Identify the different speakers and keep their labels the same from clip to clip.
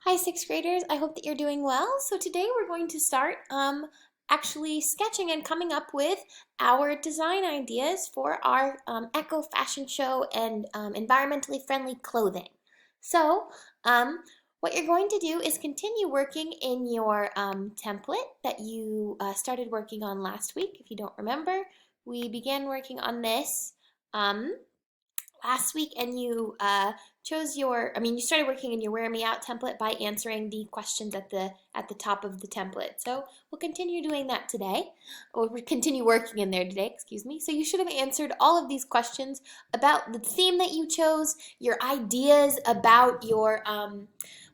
Speaker 1: Hi, sixth graders. I hope that you're doing well. So today we're going to start actually sketching and coming up with our design ideas for our eco fashion show and environmentally friendly clothing. So what you're going to do is continue working in your template that you started working on last week. If you don't remember, we began working on this last week, and you you started working in your Wear Me Out template by answering the questions at the top of the template. So we'll continue doing that today, or we'll continue working in there today, excuse me. So you should have answered all of these questions about the theme that you chose, your ideas about your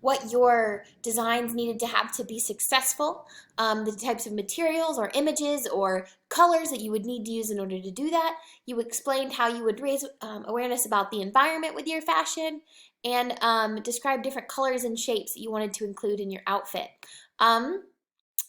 Speaker 1: what your designs needed to have to be successful, the types of materials or images or colors that you would need to use in order to do that. You explained how you would raise awareness about the environment with your fashion, and describe different colors and shapes that you wanted to include in your outfit.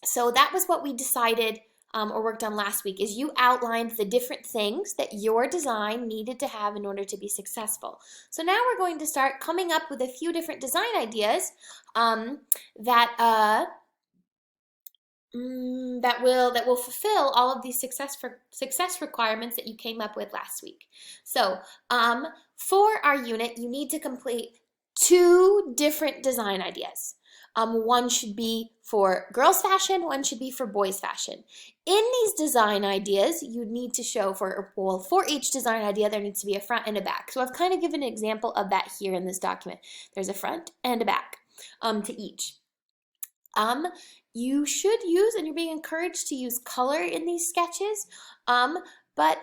Speaker 1: So that was what we decided or worked on last week, is you outlined the different things that your design needed to have in order to be successful. So now we're going to start coming up with a few different design ideas that will fulfill all of these success requirements that you came up with last week. So for our unit, you need to complete two different design ideas. One should be for girls fashion, one should be for boys fashion. In these design ideas, you need to show for each design idea, there needs to be a front and a back. So I've kind of given an example of that here in this document. There's a front and a back to each. You should use, and you're being encouraged to use, color in these sketches. But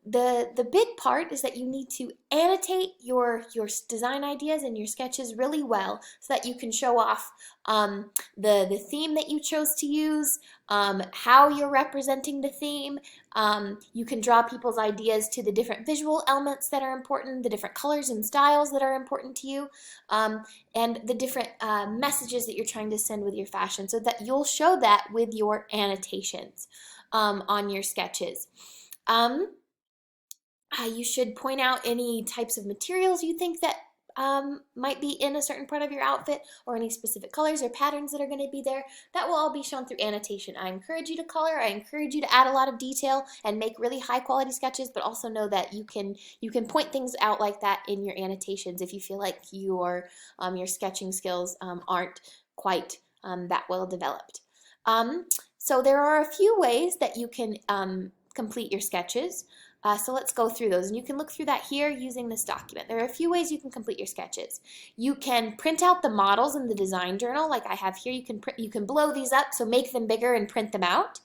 Speaker 1: the big part is that you need to annotate your design ideas and your sketches really well so that you can show off the theme that you chose to use, how you're representing the theme. You can draw people's ideas to the different visual elements that are important, the different colors and styles that are important to you, and the different messages that you're trying to send with your fashion, so that you'll show that with your annotations on your sketches. You should point out any types of materials you think that might be in a certain part of your outfit, or any specific colors or patterns that are going to be there. That will all be shown through annotation. I encourage you to color. I encourage you to add a lot of detail and make really high quality sketches, but also know that you can point things out like that in your annotations if you feel like your sketching skills aren't quite that well developed. So there are a few ways that you can complete your sketches. So let's go through those, and you can look through that here using this document. There are a few ways you can complete your sketches. You can print out the models in the design journal like I have here. You can blow these up, so make them bigger and print them out.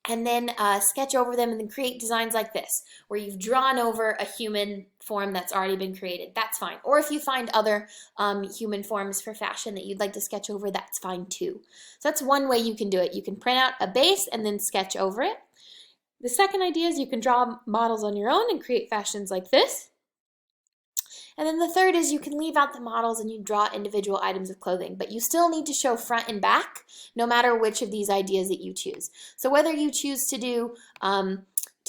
Speaker 1: And then sketch over them and then create designs like this, where you've drawn over a human form that's already been created. That's fine. Or if you find other human forms for fashion that you'd like to sketch over, that's fine too. So that's one way you can do it. You can print out a base and then sketch over it. The second idea is you can draw models on your own and create fashions like this. And then the third is you can leave out the models and you draw individual items of clothing, but you still need to show front and back no matter which of these ideas that you choose. So whether you choose to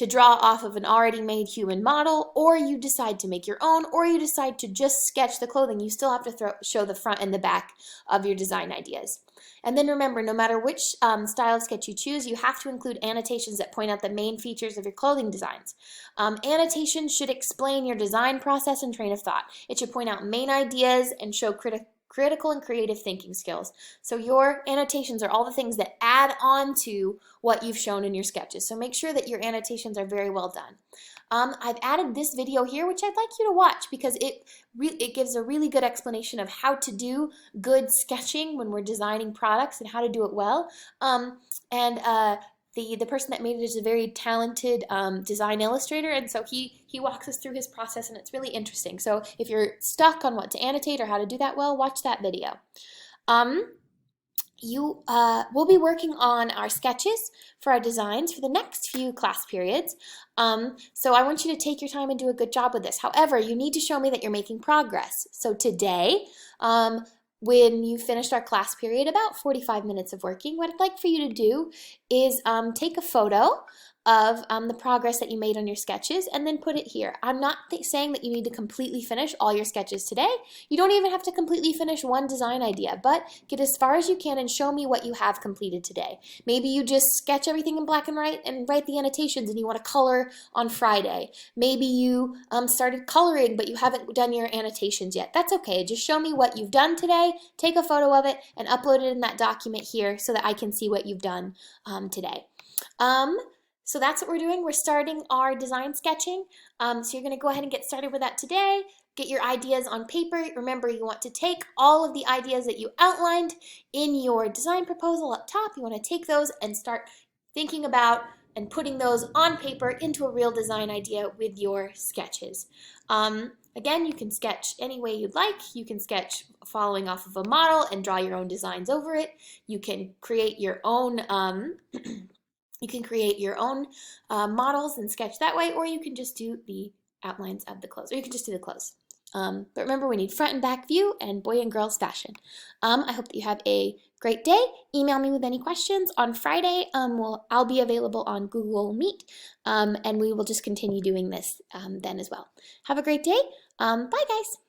Speaker 1: draw off of an already made human model, or you decide to make your own, or you decide to just sketch the clothing, you still have to show the front and the back of your design ideas. And then remember, no matter which style of sketch you choose, you have to include annotations that point out the main features of your clothing designs. Annotations should explain your design process and train of thought. It should point out main ideas and show critical and creative thinking skills. So your annotations are all the things that add on to what you've shown in your sketches. So make sure that your annotations are very well done. I've added this video here, which I'd like you to watch, because it gives a really good explanation of how to do good sketching when we're designing products and how to do it well. The person that made it is a very talented design illustrator, and so he walks us through his process, and it's really interesting. So if you're stuck on what to annotate or how to do that well, watch that video. We'll be working on our sketches for our designs for the next few class periods. So I want you to take your time and do a good job with this. However, you need to show me that you're making progress. So today, when you finished our class period, about 45 minutes of working, what I'd like for you to do is take a photo of the progress that you made on your sketches and then put it here. I'm not saying that you need to completely finish all your sketches today. You don't even have to completely finish one design idea, but get as far as you can and show me what you have completed today. Maybe you just sketch everything in black and white and write the annotations and you want to color on Friday. Maybe you started coloring but you haven't done your annotations yet. That's okay. Just show me what you've done today, take a photo of it, and upload it in that document here so that I can see what you've done today. So that's what we're doing. We're starting our design sketching. So you're going to go ahead and get started with that today. Get your ideas on paper. Remember, you want to take all of the ideas that you outlined in your design proposal up top. You want to take those and start thinking about and putting those on paper into a real design idea with your sketches. Again, you can sketch any way you'd like. You can sketch following off of a model and draw your own designs over it. You can create your own models and sketch that way, or you can just do the outlines of the clothes, or you can just do the clothes. But remember, we need front and back view and boy and girl's fashion. I hope that you have a great day. Email me with any questions. On Friday, I'll be available on Google Meet, and we will just continue doing this then as well. Have a great day. Bye, guys.